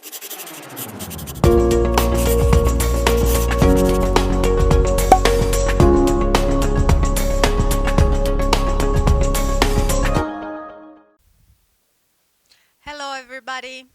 Hello everybody,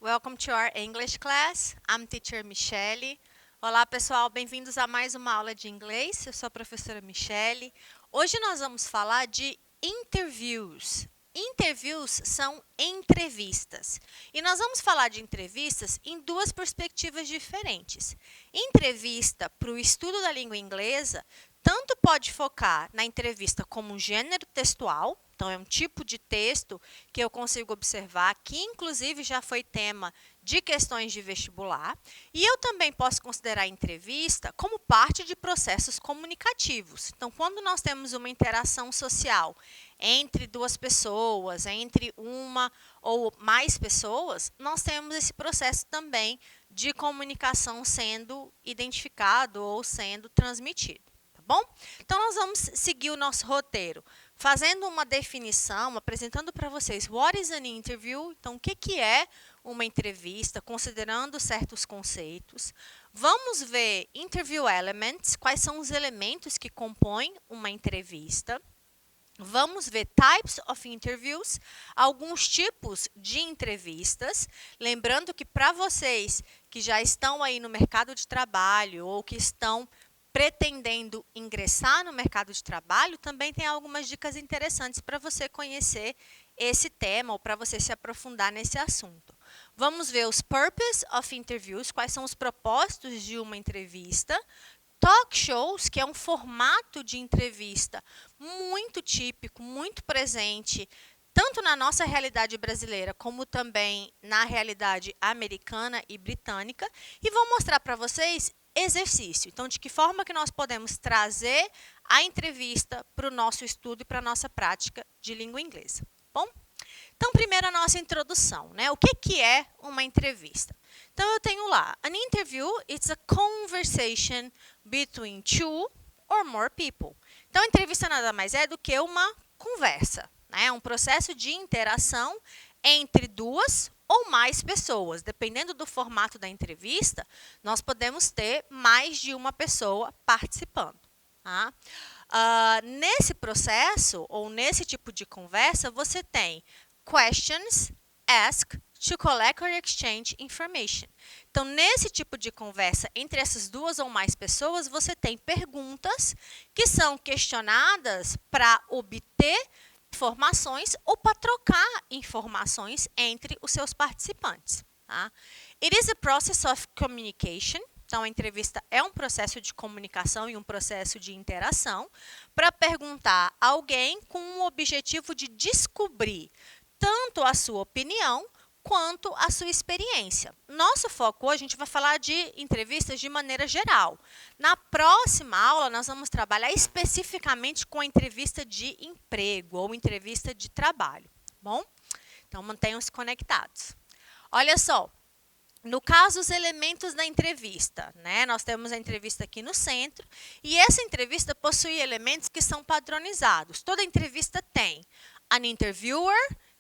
welcome to our English class. I'm teacher Michelle. Olá pessoal, bem-vindos a mais uma aula de inglês. Eu sou a professora Michelle. Hoje nós vamos falar de interviews. Interviews são entrevistas. E nós vamos falar de entrevistas em duas perspectivas diferentes. Entrevista para o estudo da língua inglesa, tanto pode focar na entrevista como um gênero textual, então é um tipo de texto que eu consigo observar, que inclusive já foi tema de questões de vestibular, e eu também posso considerar a entrevista como parte de processos comunicativos. Então, quando nós temos uma interação social entre duas pessoas, entre uma ou mais pessoas, nós temos esse processo também de comunicação sendo identificado ou sendo transmitido. Bom? Então, nós vamos seguir o nosso roteiro, fazendo uma definição, apresentando para vocês what is an interview, então o que é uma entrevista, considerando certos conceitos. Vamos ver interview elements, quais são os elementos que compõem uma entrevista. Vamos ver types of interviews, alguns tipos de entrevistas. Lembrando que para vocês que já estão aí no mercado de trabalho ou que estão pretendendo ingressar no mercado de trabalho, também tem algumas dicas interessantes para você conhecer esse tema ou para você se aprofundar nesse assunto. Vamos ver os purpose of interviews, quais são os propósitos de uma entrevista. Talk shows, que é um formato de entrevista muito típico, muito presente, tanto na nossa realidade brasileira, como também na realidade americana e britânica. E vou mostrar para vocês exercício. Então, de que forma que nós podemos trazer a entrevista para o nosso estudo e para a nossa prática de língua inglesa. Bom? Então, primeiro a nossa introdução, né? O que é uma entrevista? Então, eu tenho lá, an interview, it's a conversation between two or more people. Então, a entrevista nada mais é do que uma conversa, né? Um processo de interação entre duas ou mais pessoas. Dependendo do formato da entrevista, nós podemos ter mais de uma pessoa participando. Tá? Nesse processo, ou nesse tipo de conversa, você tem questions asked to collect or exchange information. Então, nesse tipo de conversa, entre essas duas ou mais pessoas, você tem perguntas que são questionadas para obter informações ou para trocar informações entre os seus participantes. Tá? It is a process of communication. Então, a entrevista é um processo de comunicação e um processo de interação para perguntar a alguém com o objetivo de descobrir tanto a sua opinião quanto a sua experiência. Nosso foco hoje, a gente vai falar de entrevistas de maneira geral. Na próxima aula, nós vamos trabalhar especificamente com a entrevista de emprego ou entrevista de trabalho. Bom? Então, mantenham-se conectados. Olha só, no caso, os elementos da entrevista, né? Nós temos a entrevista aqui no centro e essa entrevista possui elementos que são padronizados. Toda entrevista tem an interviewer,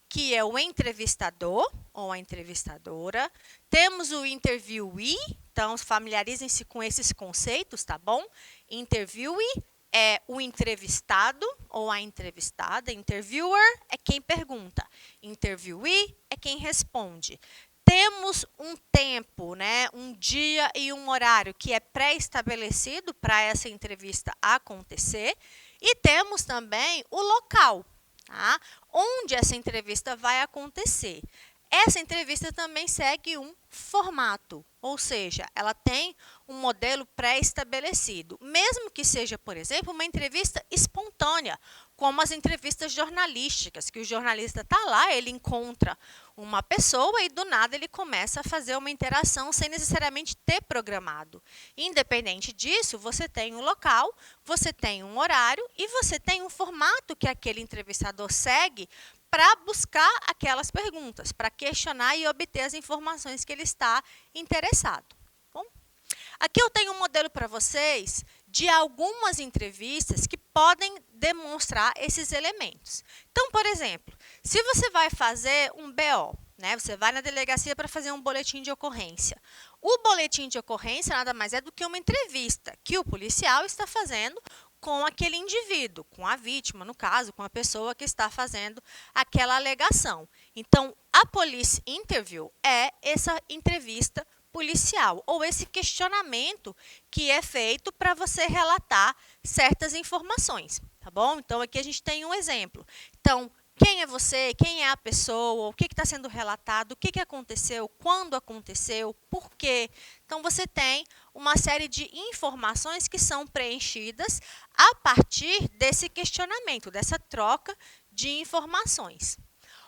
que é o entrevistador ou a entrevistadora. Temos o interviewee, então familiarizem-se com esses conceitos, tá bom? Interviewee é o entrevistado ou a entrevistada. Interviewer é quem pergunta. Interviewee é quem responde. Temos um tempo, né, um dia e um horário que é pré-estabelecido para essa entrevista acontecer. E temos também o local, tá? Onde essa entrevista vai acontecer. Essa entrevista também segue um formato, ou seja, ela tem um modelo pré-estabelecido, mesmo que seja, por exemplo, uma entrevista espontânea, como as entrevistas jornalísticas, que o jornalista está lá, ele encontra uma pessoa e do nada ele começa a fazer uma interação sem necessariamente ter programado. Independente disso, você tem um local, você tem um horário e você tem um formato que aquele entrevistador segue para buscar aquelas perguntas, para questionar e obter as informações que ele está interessado. Bom, aqui eu tenho um modelo para vocês de algumas entrevistas que podem demonstrar esses elementos. Então, por exemplo, se você vai fazer um BO, né? Você vai na delegacia para fazer um boletim de ocorrência. O boletim de ocorrência nada mais é do que uma entrevista que o policial está fazendo com aquele indivíduo, com a vítima, no caso, com a pessoa que está fazendo aquela alegação. Então, a police interview é essa entrevista policial, ou esse questionamento que é feito para você relatar certas informações, tá bom? Então, aqui a gente tem um exemplo. Então, quem é você, quem é a pessoa, o que está sendo relatado, o que aconteceu, quando aconteceu, por quê. Então, você tem uma série de informações que são preenchidas a partir desse questionamento, dessa troca de informações.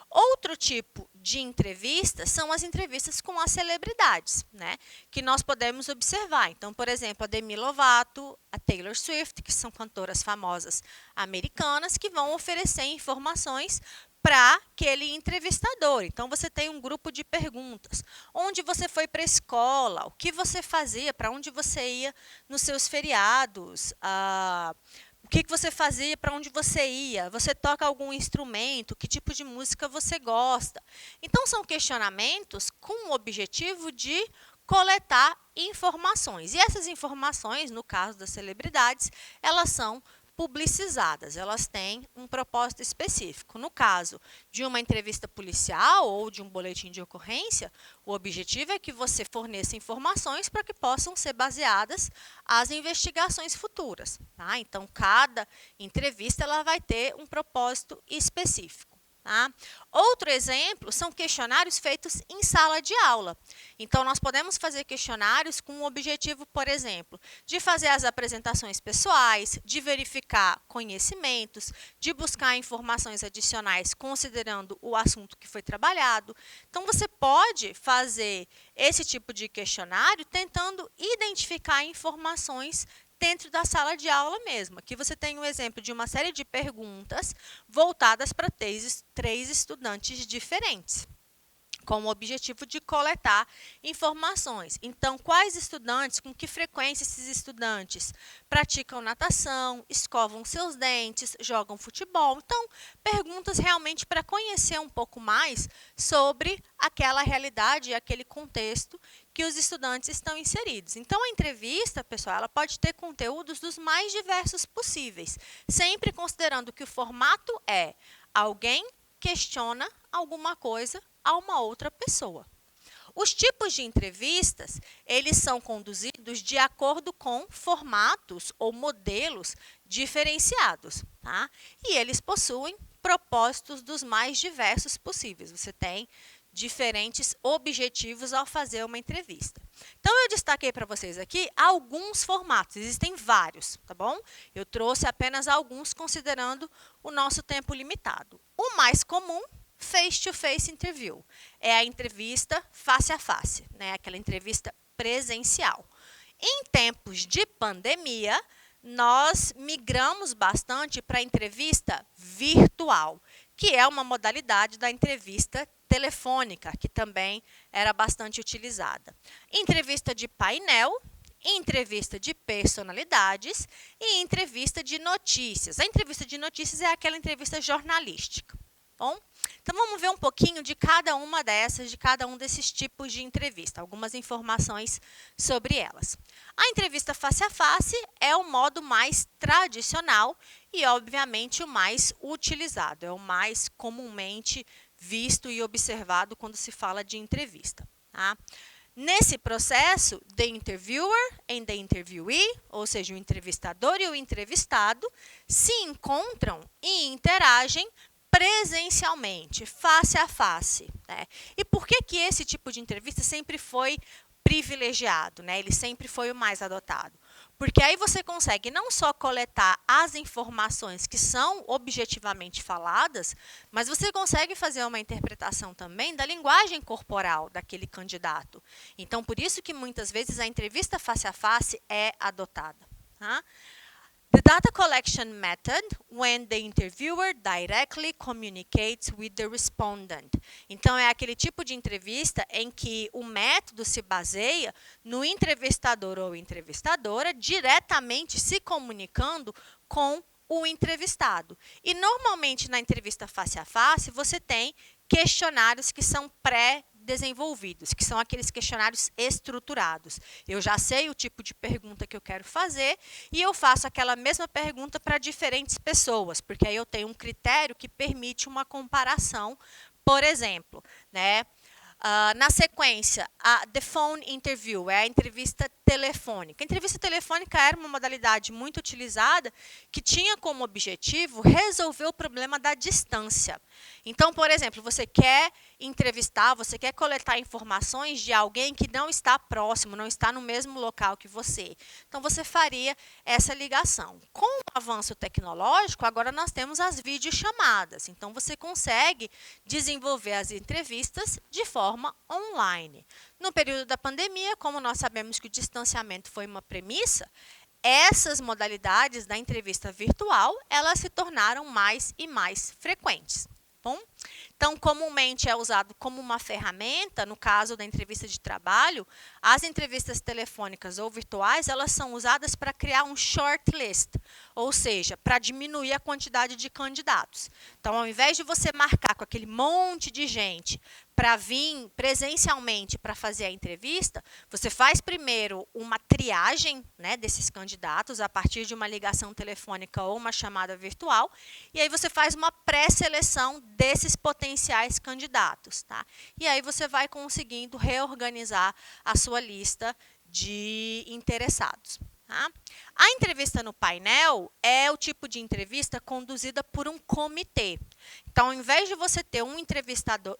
Outro tipo de entrevista são as entrevistas com as celebridades, né? Que nós podemos observar. Então, por exemplo, a Demi Lovato, a Taylor Swift, que são cantoras famosas americanas, que vão oferecer informações para aquele entrevistador. Então, você tem um grupo de perguntas. Onde você foi para a escola? O que você fazia? Para onde você ia nos seus feriados? O que você fazia, para onde você ia? Você toca algum instrumento? Que tipo de música você gosta? Então, são questionamentos com o objetivo de coletar informações. E essas informações, no caso das celebridades, elas são publicizadas, elas têm um propósito específico. No caso de uma entrevista policial ou de um boletim de ocorrência, o objetivo é que você forneça informações para que possam ser baseadas as investigações futuras. Tá? Então, cada entrevista ela vai ter um propósito específico. Tá? Outro exemplo são questionários feitos em sala de aula. Então, nós podemos fazer questionários com o objetivo, por exemplo, de fazer as apresentações pessoais, de verificar conhecimentos, de buscar informações adicionais considerando o assunto que foi trabalhado. Então, você pode fazer esse tipo de questionário tentando identificar informações dentro da sala de aula mesmo. Aqui você tem um exemplo de uma série de perguntas voltadas para três estudantes diferentes, com o objetivo de coletar informações. Então, quais estudantes, com que frequência esses estudantes praticam natação, escovam seus dentes, jogam futebol? Então, perguntas realmente para conhecer um pouco mais sobre aquela realidade e aquele contexto que os estudantes estão inseridos. Então, a entrevista, pessoal, ela pode ter conteúdos dos mais diversos possíveis, sempre considerando que o formato é alguém questiona alguma coisa a uma outra pessoa. Os tipos de entrevistas, eles são conduzidos de acordo com formatos ou modelos diferenciados, tá? E eles possuem propósitos dos mais diversos possíveis. Você tem diferentes objetivos ao fazer uma entrevista. Então, eu destaquei para vocês aqui alguns formatos, existem vários, tá bom? Eu trouxe apenas alguns considerando o nosso tempo limitado. O mais comum, face-to-face interview, é a entrevista face a face, né? Aquela entrevista presencial. Em tempos de pandemia, nós migramos bastante para a entrevista virtual, que é uma modalidade da entrevista telefônica, que também era bastante utilizada. Entrevista de painel, entrevista de personalidades e entrevista de notícias. A entrevista de notícias é aquela entrevista jornalística. Bom, então vamos ver um pouquinho de cada uma dessas, de cada um desses tipos de entrevista, algumas informações sobre elas. A entrevista face a face é o modo mais tradicional e, obviamente, o mais utilizado, é o mais comumente visto e observado quando se fala de entrevista. Tá? Nesse processo, the interviewer and the interviewee, ou seja, o entrevistador e o entrevistado, se encontram e interagem presencialmente, face a face. Né? E por que esse tipo de entrevista sempre foi privilegiado? Né? Ele sempre foi o mais adotado. Porque aí você consegue não só coletar as informações que são objetivamente faladas, mas você consegue fazer uma interpretação também da linguagem corporal daquele candidato. Então, por isso que muitas vezes a entrevista face a face é adotada. Tá? The data collection method when the interviewer directly communicates with the respondent. Então, é aquele tipo de entrevista em que o método se baseia no entrevistador ou entrevistadora diretamente se comunicando com o entrevistado. E, normalmente, na entrevista face a face, você tem questionários que são pré-desenvolvidos, que são aqueles questionários estruturados. Eu já sei o tipo de pergunta que eu quero fazer e eu faço aquela mesma pergunta para diferentes pessoas, porque aí eu tenho um critério que permite uma comparação, por exemplo, né? Na sequência, a The Phone Interview, é a entrevista telefônica. A entrevista telefônica era uma modalidade muito utilizada que tinha como objetivo resolver o problema da distância. Então, por exemplo, você quer entrevistar, você quer coletar informações de alguém que não está próximo, não está no mesmo local que você. Então, você faria essa ligação. Com o avanço tecnológico, agora nós temos as videochamadas. Então, você consegue desenvolver as entrevistas de forma online. No período da pandemia, como nós sabemos que o distanciamento foi uma premissa, essas modalidades da entrevista virtual, elas se tornaram mais e mais frequentes. Bom? Então, comumente é usado como uma ferramenta, no caso da entrevista de trabalho, as entrevistas telefônicas ou virtuais, elas são usadas para criar um shortlist, ou seja, para diminuir a quantidade de candidatos. Então, ao invés de você marcar com aquele monte de gente para vir presencialmente para fazer a entrevista, você faz primeiro uma triagem, né, desses candidatos a partir de uma ligação telefônica ou uma chamada virtual, e aí você faz uma pré-seleção desses potenciais candidatos, tá? E aí você vai conseguindo reorganizar a sua lista de interessados. Tá? A entrevista no painel é o tipo de entrevista conduzida por um comitê. Então, ao invés de você ter um entrevistador,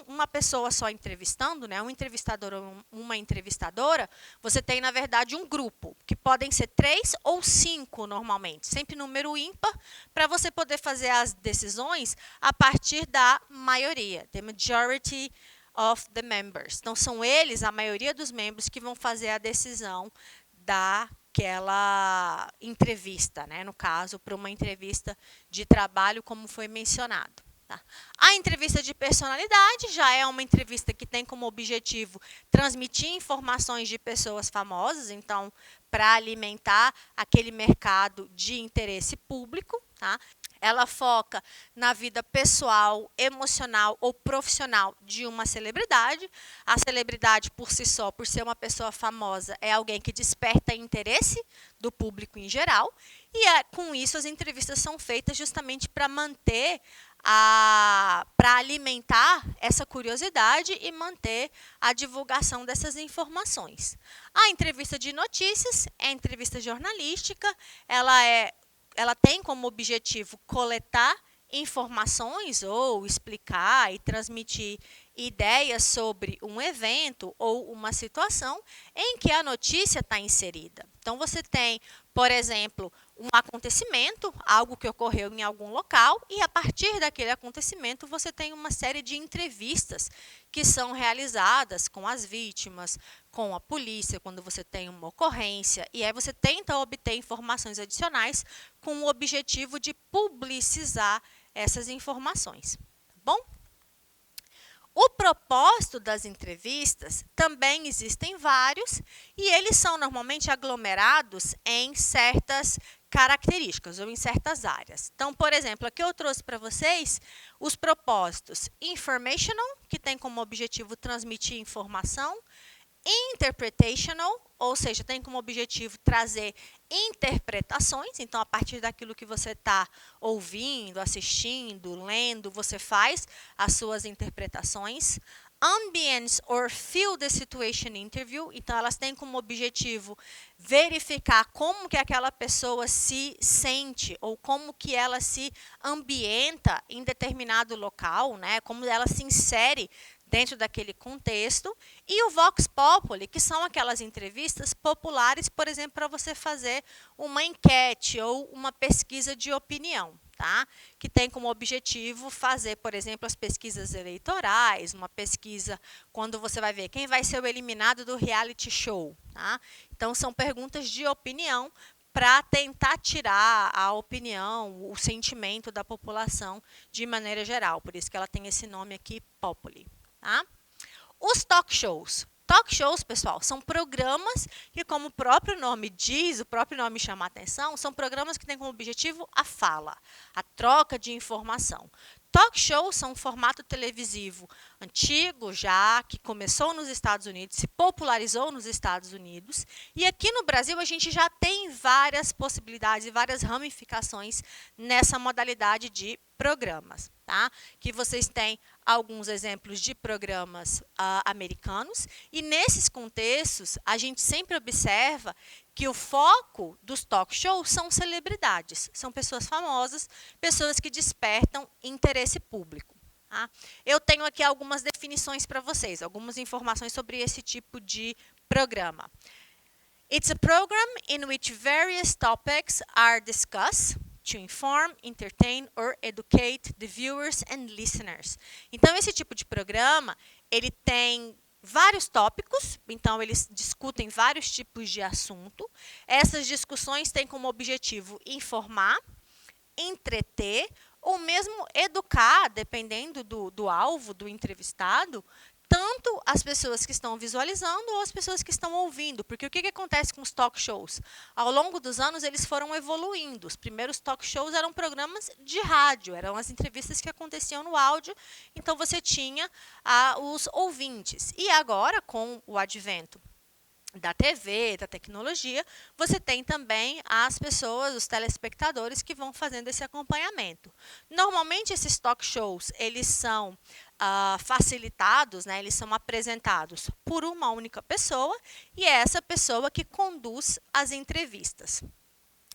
uma pessoa só entrevistando, né, um entrevistador ou uma entrevistadora, você tem, na verdade, um grupo, que podem ser 3 ou 5 normalmente, sempre número ímpar, para você poder fazer as decisões a partir da maioria, the majority of the members. Então, são eles, a maioria dos membros, que vão fazer a decisão daquela entrevista, né, no caso, para uma entrevista de trabalho, como foi mencionado. Tá. A entrevista de personalidade já é uma entrevista que tem como objetivo transmitir informações de pessoas famosas, então, para alimentar aquele mercado de interesse público. Tá? Ela foca na vida pessoal, emocional ou profissional de uma celebridade. A celebridade, por si só, por ser uma pessoa famosa, é alguém que desperta interesse do público em geral. E com isso, as entrevistas são feitas justamente para manter para alimentar essa curiosidade e manter a divulgação dessas informações. A entrevista de notícias é a entrevista jornalística, ela tem como objetivo coletar informações ou explicar e transmitir ideias sobre um evento ou uma situação em que a notícia está inserida. Então, você tem, por exemplo, um acontecimento, algo que ocorreu em algum local, e a partir daquele acontecimento você tem uma série de entrevistas que são realizadas com as vítimas, com a polícia, quando você tem uma ocorrência, e aí você tenta obter informações adicionais com o objetivo de publicizar essas informações. Tá bom? O propósito das entrevistas também existem vários e eles são normalmente aglomerados em certas características ou em certas áreas. Então, por exemplo, aqui eu trouxe para vocês os propósitos informational, que tem como objetivo transmitir informação, interpretational, ou seja, tem como objetivo trazer interpretações, então a partir daquilo que você está ouvindo, assistindo, lendo, você faz as suas interpretações. Ambience or Feel the Situation Interview, então elas têm como objetivo verificar como que aquela pessoa se sente ou como que ela se ambienta em determinado local, né? Como ela se insere dentro daquele contexto, e o Vox Populi, que são aquelas entrevistas populares, por exemplo, para você fazer uma enquete ou uma pesquisa de opinião, tá? Que tem como objetivo fazer, por exemplo, as pesquisas eleitorais, uma pesquisa quando você vai ver quem vai ser o eliminado do reality show, tá? Então, são perguntas de opinião para tentar tirar a opinião, o sentimento da população de maneira geral, por isso que ela tem esse nome aqui, Populi. Tá? Os talk shows. Talk shows, pessoal, são programas que, como o próprio nome diz, o próprio nome chama a atenção, são programas que têm como objetivo a fala, a troca de informação. talk shows são um formato televisivo antigo já, que começou nos Estados Unidos, se popularizou nos Estados Unidos. E aqui no Brasil a gente já tem várias possibilidades e várias ramificações nessa modalidade de programas. Tá? Que vocês têm alguns exemplos de programas americanos. E nesses contextos, a gente sempre observa que o foco dos talk shows são celebridades. São pessoas famosas, pessoas que despertam interesse público. Tá? Eu tenho aqui algumas definições para vocês, algumas informações sobre esse tipo de programa. It's a program in which various topics are discussed to inform, entertain or educate the viewers and listeners. Então, esse tipo de programa, ele tem vários tópicos, então eles discutem vários tipos de assunto. Essas discussões têm como objetivo informar, entreter ou mesmo educar, dependendo do alvo do entrevistado, tanto as pessoas que estão visualizando ou as pessoas que estão ouvindo. Porque o que acontece com os talk shows? Ao longo dos anos, eles foram evoluindo. Os primeiros talk shows eram programas de rádio, eram as entrevistas que aconteciam no áudio, então você tinha os ouvintes. E agora, com o advento da TV, da tecnologia, você tem também as pessoas, os telespectadores que vão fazendo esse acompanhamento. Normalmente, esses talk shows, eles são facilitados, né? Eles são apresentados por uma única pessoa e é essa pessoa que conduz as entrevistas.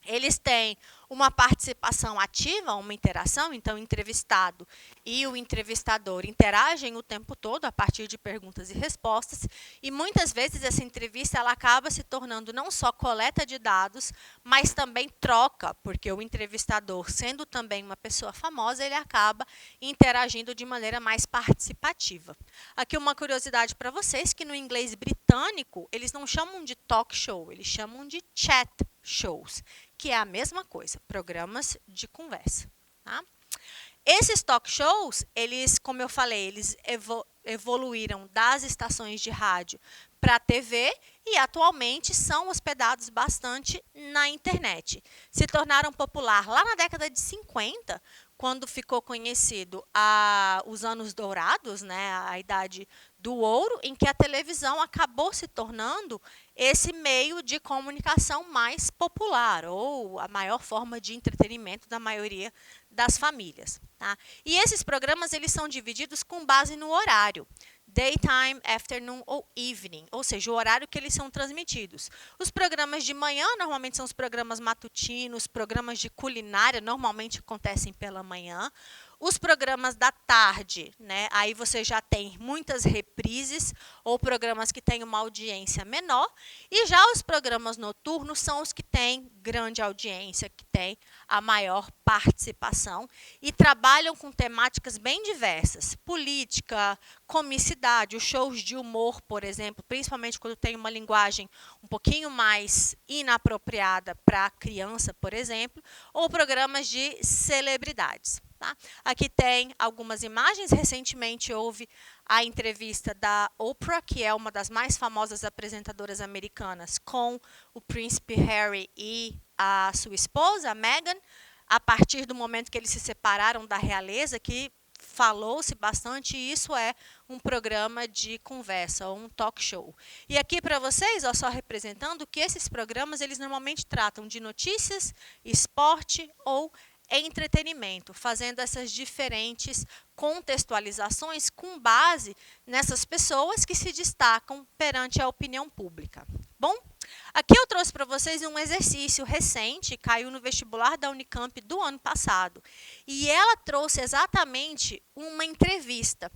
Eles têm uma participação ativa, uma interação, então o entrevistado e o entrevistador interagem o tempo todo a partir de perguntas e respostas, e muitas vezes essa entrevista ela acaba se tornando não só coleta de dados, mas também troca, porque o entrevistador, sendo também uma pessoa famosa, ele acaba interagindo de maneira mais participativa. Aqui uma curiosidade para vocês, que no inglês britânico, eles não chamam de talk show, eles chamam de chat shows, que é a mesma coisa, programas de conversa. Tá? Esses talk shows, eles, como eu falei, eles evoluíram das estações de rádio para a TV e atualmente são hospedados bastante na internet. Se tornaram popular lá na década de 50, quando ficou conhecido os anos dourados, né, a idade do ouro, em que a televisão acabou se tornando esse meio de comunicação mais popular, ou a maior forma de entretenimento da maioria das famílias. Tá? E esses programas eles são divididos com base no horário. Daytime, afternoon ou evening, ou seja, o horário que eles são transmitidos. Os programas de manhã normalmente são os programas matutinos, programas de culinária normalmente acontecem pela manhã. Os programas da tarde, né, aí você já tem muitas reprises ou programas que têm uma audiência menor. E já os programas noturnos são os que têm grande audiência, que têm a maior participação e trabalham com temáticas bem diversas. Política, comicidade, os shows de humor, por exemplo, principalmente quando tem uma linguagem um pouquinho mais inapropriada para a criança, por exemplo, ou programas de celebridades. Tá? Aqui tem algumas imagens. Recentemente houve a entrevista da Oprah, que é uma das mais famosas apresentadoras americanas, com o príncipe Harry e a sua esposa, a Meghan, a partir do momento que eles se separaram da realeza, que falou-se bastante, e isso é um programa de conversa, ou um talk show. E aqui para vocês, ó, só representando que esses programas, eles normalmente tratam de notícias, esporte ou entretenimento, fazendo essas diferentes contextualizações com base nessas pessoas que se destacam perante a opinião pública. Bom, aqui eu trouxe para vocês um exercício recente, caiu no vestibular da Unicamp do ano passado, e ela trouxe exatamente uma entrevista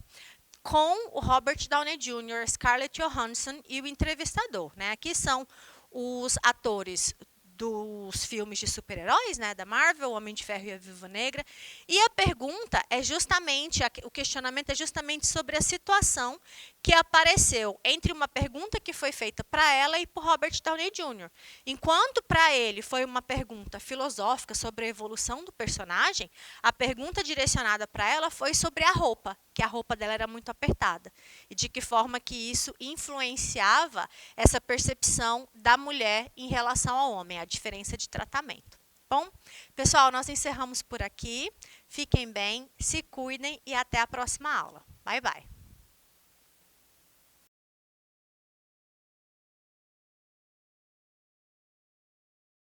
com o Robert Downey Jr., Scarlett Johansson e o entrevistador. Né? Aqui são os atores dos filmes de super-heróis, né, da Marvel, o Homem de Ferro e a Viúva Negra. E a pergunta é justamente, o questionamento é justamente sobre a situação que apareceu entre uma pergunta que foi feita para ela e para o Robert Downey Jr. Enquanto para ele foi uma pergunta filosófica sobre a evolução do personagem, a pergunta direcionada para ela foi sobre a roupa, que a roupa dela era muito apertada. E de que forma que isso influenciava essa percepção da mulher em relação ao homem, a diferença de tratamento. Bom, pessoal, nós encerramos por aqui. Fiquem bem, se cuidem e até a próxima aula. Bye, bye!